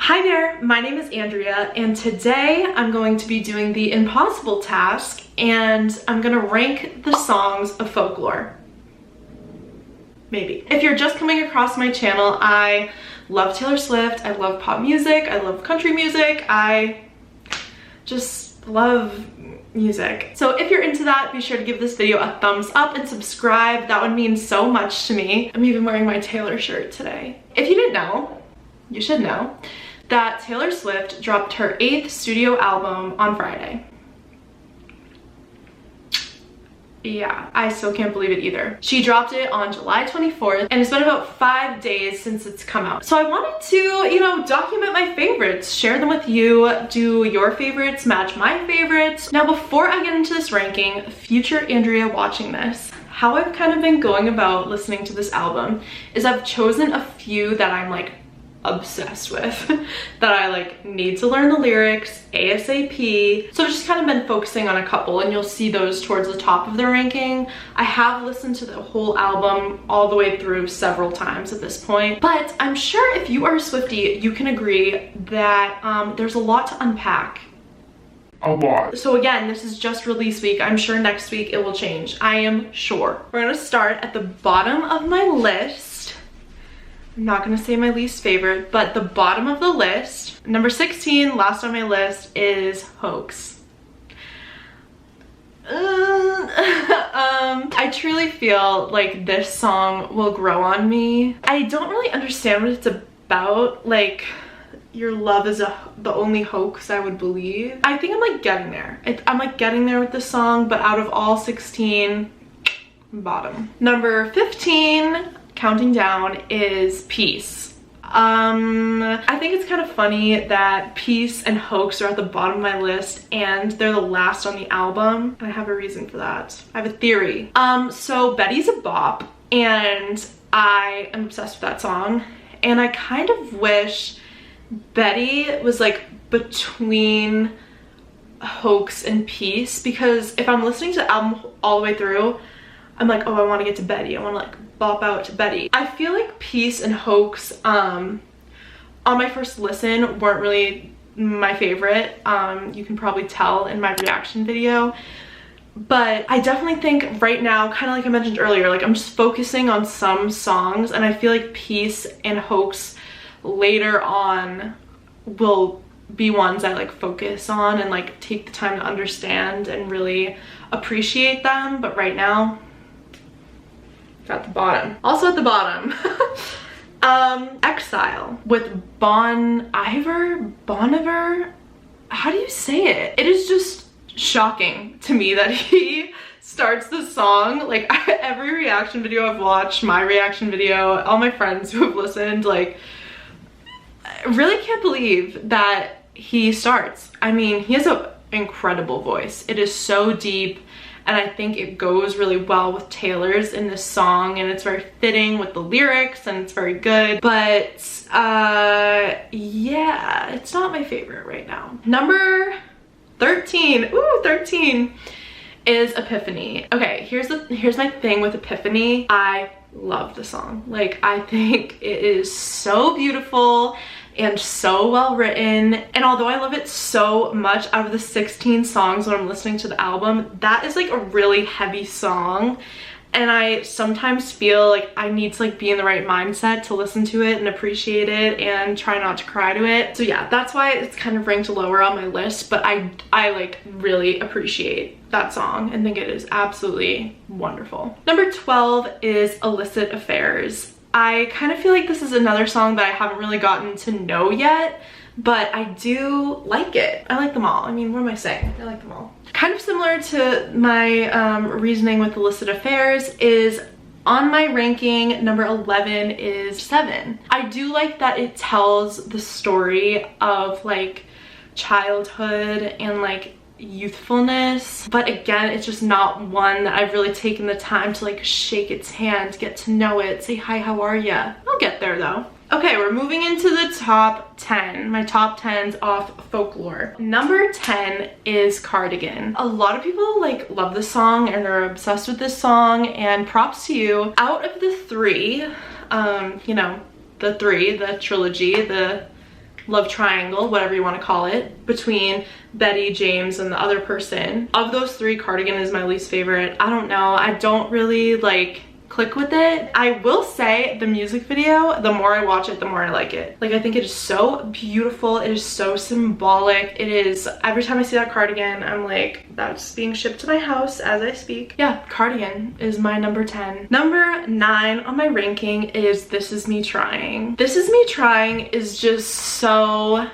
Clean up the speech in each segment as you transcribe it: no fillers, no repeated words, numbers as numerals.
Hi there, my name is Andrea, and today I'm going to be doing the impossible task, and I'm gonna rank the songs of Folklore. Maybe. If you're just coming across my channel, I love Taylor Swift, I love pop music, I love country music, I just love music. So if you're into that, be sure to give this video a thumbs up and subscribe. That would mean so much to me. I'm even wearing my Taylor shirt today. If you didn't know, you should know that Taylor Swift dropped her 8th studio album on Friday. Yeah, I still can't believe it either. She dropped it on July 24th, and it's been about 5 days since it's come out. So I wanted to, document my favorites, share them with you, do your favorites, match my favorites. Now, before I get into this ranking, future Andrea watching this, how I've kind of been going about listening to this album is I've chosen a few that I'm like obsessed with, that I need to learn the lyrics ASAP. So I've just kind of been focusing on a couple, and you'll see those towards the top of the ranking. I have listened to the whole album all the way through several times at this point, but I'm sure if you are a Swiftie, you can agree that there's a lot to unpack. A lot. So again, this is just release week. I'm sure next week it will change. I am sure. We're gonna start at the bottom of my list. I'm not gonna say my least favorite, but the bottom of the list, number 16, last on my list, is Hoax. I truly feel like this song will grow on me. I don't really understand what it's about, like your love is the only hoax I would believe. I think I'm getting there. I'm getting there with this song, but out of all 16, bottom. Number 15, counting down, is Peace. I think it's kind of funny that Peace and Hoax are at the bottom of my list and they're the last on the album. I have a reason for that. I have a theory. So Betty's a bop, and I am obsessed with that song, and I kind of wish Betty was between Hoax and Peace, because if I'm listening to the album all the way through, I'm like, oh, I want to get to Betty. I want to bop out to Betty. I feel like Peace and Hoax on my first listen weren't really my favorite. You can probably tell in my reaction video. But I definitely think right now, kind of like I mentioned earlier, I'm just focusing on some songs, and I feel like Peace and Hoax later on will be ones I focus on and take the time to understand and really appreciate them. But right now, at the bottom. Also at the bottom, Exile with Bon Iver? How do you say it? It is just shocking to me that he starts the song, every reaction video I've watched, my reaction video, all my friends who have listened, really can't believe that he starts. I mean, he has an incredible voice. It is so deep, and I think it goes really well with Taylor's in this song, and it's very fitting with the lyrics, and it's very good. But yeah, it's not my favorite right now. Number 13, ooh, 13 is Epiphany. Okay, here's my thing with Epiphany. I love the song. I think it is so beautiful and so well written, and although I love it so much, out of the 16 songs when I'm listening to the album, that is a really heavy song, and I sometimes feel like I need to be in the right mindset to listen to it and appreciate it and try not to cry to it. So yeah, that's why it's kind of ranked lower on my list, but I really appreciate that song and think it is absolutely wonderful. Number 12 is Illicit Affairs. I kind of feel like this is another song that I haven't really gotten to know yet, but I do like it. I like them all. I mean, what am I saying? I like them all. Kind of similar to my reasoning with Illicit Affairs is, on my ranking, number 11 is 7. I do like that it tells the story of childhood and youthfulness, but again, it's just not one that I've really taken the time to shake its hand, get to know it, say hi, how are ya? I'll get there though. Okay, we're moving into the top 10. My top 10's off Folklore. Number 10 is Cardigan. A lot of people love this song and are obsessed with this song, and props to you. Out of the three, the trilogy, the love triangle, whatever you want to call it, between Betty, James, and the other person. Of those three, Cardigan is my least favorite. I don't know, I don't really like click with it. I will say the music video, the more I watch it, the more I like it. Like, I think it is so beautiful. It is so symbolic. It is, every time I see that cardigan, I'm like, that's being shipped to my house as I speak. Yeah, Cardigan is my number 10. Number 9 on my ranking is This Is Me Trying. This Is Me Trying is just so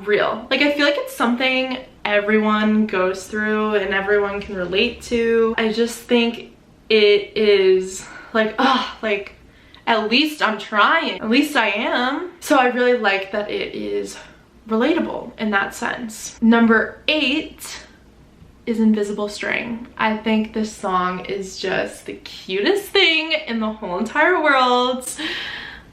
real. Like, I feel like it's something everyone goes through and everyone can relate to. I just think it is like, oh, like, at least I'm trying. At least I am. So I really like that it is relatable in that sense. Number 8 is Invisible String. I think this song is just the cutest thing in the whole entire world.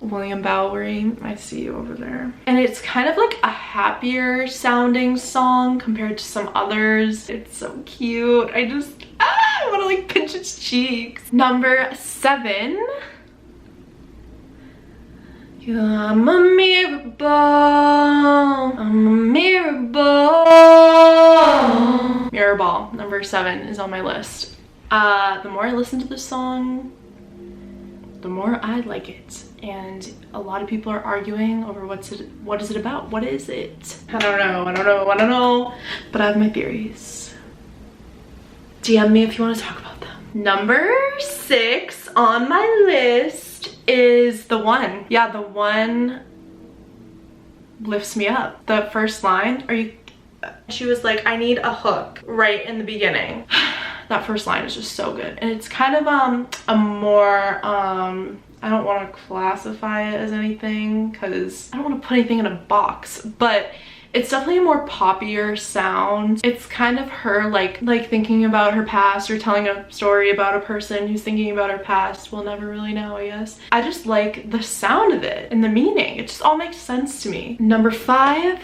William Bowery, I see you over there. And it's kind of like a happier sounding song compared to some others. It's so cute. I just, I want to like pinch its cheeks. Number 7. I'm a mirror ball. I'm a mirror ball. Mirror Ball, number 7 is on my list. The more I listen to this song, the more I like it. And a lot of people are arguing over what is it about? What is it? I don't know, but I have my theories. DM me if you want to talk about them. Number 6 on my list is The One. Yeah, The One lifts me up. The first line, she was like, I need a hook right in the beginning. That first line is just so good. And it's kind of a more, I don't want to classify it as anything because I don't want to put anything in a box, but it's definitely a more poppier sound. It's kind of her like thinking about her past or telling a story about a person who's thinking about her past. We'll never really know, I guess. I just like the sound of it and the meaning. It just all makes sense to me. Number 5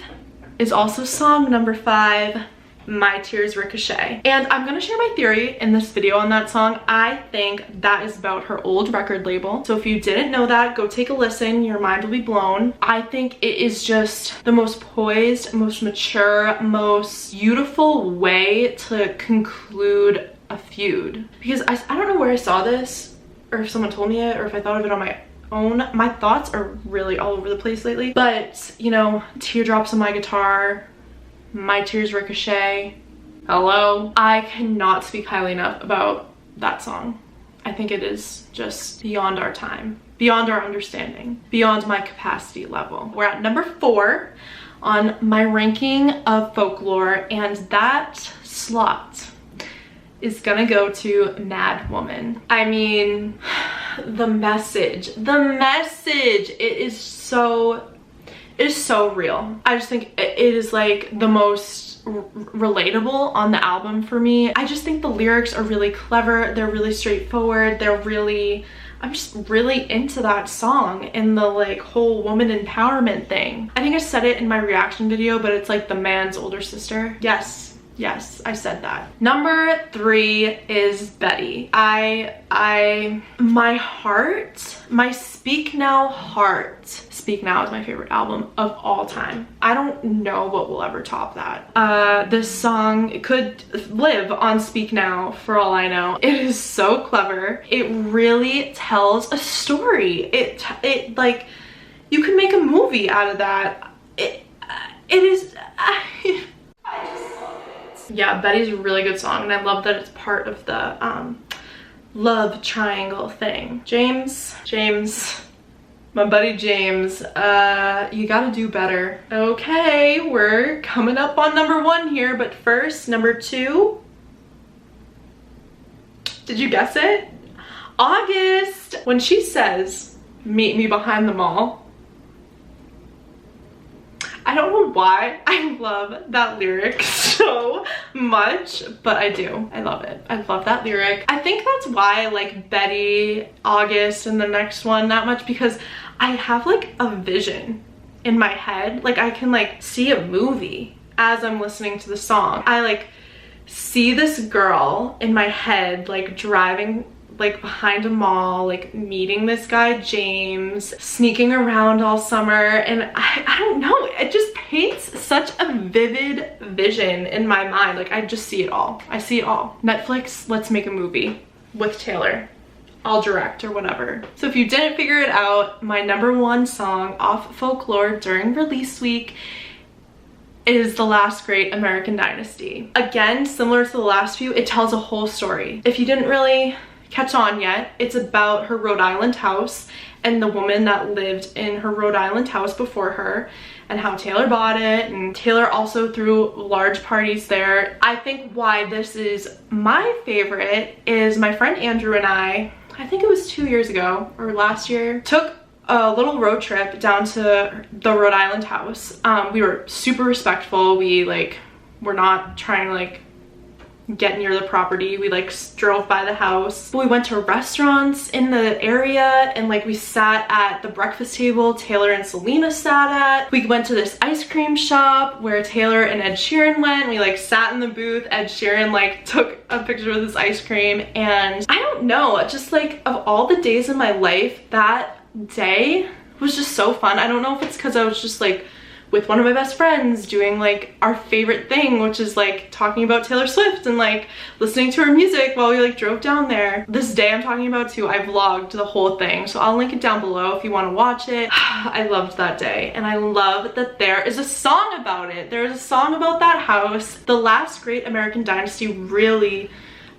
is also song number 5, My Tears Ricochet. And I'm gonna share my theory in this video on that song. I think that is about her old record label. So if you didn't know that, go take a listen, your mind will be blown. I think it is just the most poised, most mature, most beautiful way to conclude a feud. Because I don't know where I saw this, or if someone told me it, or if I thought of it on my own. My thoughts are really all over the place lately. But, you know, Teardrops on My Guitar, My Tears Ricochet, hello. I cannot speak highly enough about that song. I think it is just beyond our time, beyond our understanding, beyond my capacity level. We're at number 4 on my ranking of Folklore, and that slot is gonna go to Mad Woman. I mean, the message, it is so real. I just think it is like the most relatable on the album for me. I just think the lyrics are really clever. They're really straightforward. I'm just really into that song and the like whole woman empowerment thing. I think I said it in my reaction video, but it's like the man's older sister. Yes, I said that. Number 3 is Betty. My Speak Now heart. Speak Now is my favorite album of all time. I don't know what will ever top that. This song, it could live on Speak Now for all I know. It is so clever. It really tells a story. It like, you can make a movie out of that. It is, I just love it. Yeah, Betty's a really good song, and I love that it's part of the love triangle thing. James, my buddy James, you gotta do better. Okay, we're coming up on number 1 here, but first, number 2. Did you guess it? August. When she says, meet me behind the mall, I don't know why I love that lyric so much, but I do. I love it. I love that lyric. I think that's why I like Betty, August, and the next one that much, because I have like a vision in my head. Like, I can like see a movie as I'm listening to the song. I like see this girl in my head like driving like behind a mall, like meeting this guy James, sneaking around all summer, and I don't know, it just paints such a vivid vision in my mind. Like I just see it all. I see it all. Netflix, let's make a movie with Taylor. I'll direct or whatever. So if you didn't figure it out, my #1 song off Folklore during release week is The Last Great American Dynasty. Again, similar to the last few, it tells a whole story. If you didn't really catch on yet, it's about her Rhode Island house and the woman that lived in her Rhode Island house before her, and how Taylor bought it, and Taylor also threw large parties there. I think why this is my favorite is my friend Andrew and I think it was 2 years ago or last year, took a little road trip down to the Rhode Island house. We were super respectful. We like were not trying to like get near the property. We like drove by the house. We went to restaurants in the area, and like we sat at the breakfast table Taylor and Selena sat at. We went to this ice cream shop where Taylor and Ed Sheeran went. We like sat in the booth. Ed Sheeran like took a picture of this ice cream, and I don't know, just like of all the days in my life, that day was just so fun. I don't know if it's because I was just like with one of my best friends doing like our favorite thing, which is like talking about Taylor Swift and like listening to her music while we like drove down there. This day I'm talking about too, I vlogged the whole thing, so I'll link it down below if you want to watch it. I loved that day, and I love that there is a song about it. There is a song about that house. The Last Great American Dynasty really,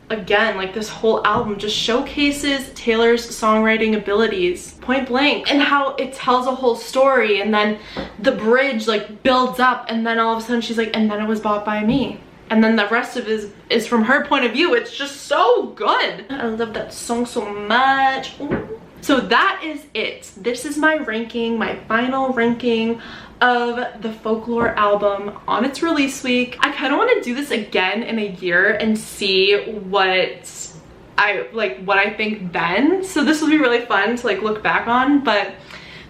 again, like this whole album just showcases Taylor's songwriting abilities, point blank, and how it tells a whole story, and then the bridge like builds up, and then all of a sudden she's like, and then it was bought by me, and then the rest of it is from her point of view. It's just so good. I love that song so much. Ooh. So that is it. This is my ranking, my final ranking of the Folklore album on its release week. I kind of want to do this again in a year and see what I think then. So this will be really fun to like look back on, but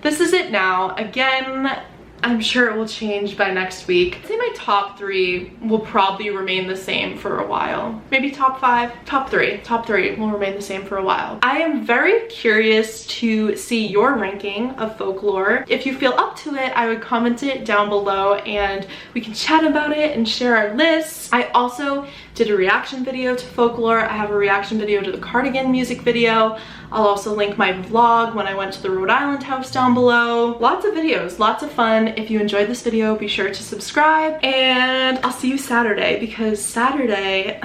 this is it now. Again, I'm sure it will change by next week. I'd say my top 3 will probably remain the same for a while. Maybe top 5, top 3. Top 3 will remain the same for a while. I am very curious to see your ranking of Folklore. If you feel up to it, I would comment it down below and we can chat about it and share our lists. I also did a reaction video to Folklore. I have a reaction video to the Cardigan music video. I'll also link my vlog when I went to the Rhode Island house down below. Lots of videos, lots of fun. If you enjoyed this video, be sure to subscribe, and I'll see you Saturday, because Saturday,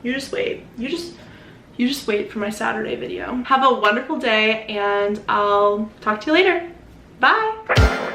you just wait. You just wait for my Saturday video. Have a wonderful day, and I'll talk to you later. Bye.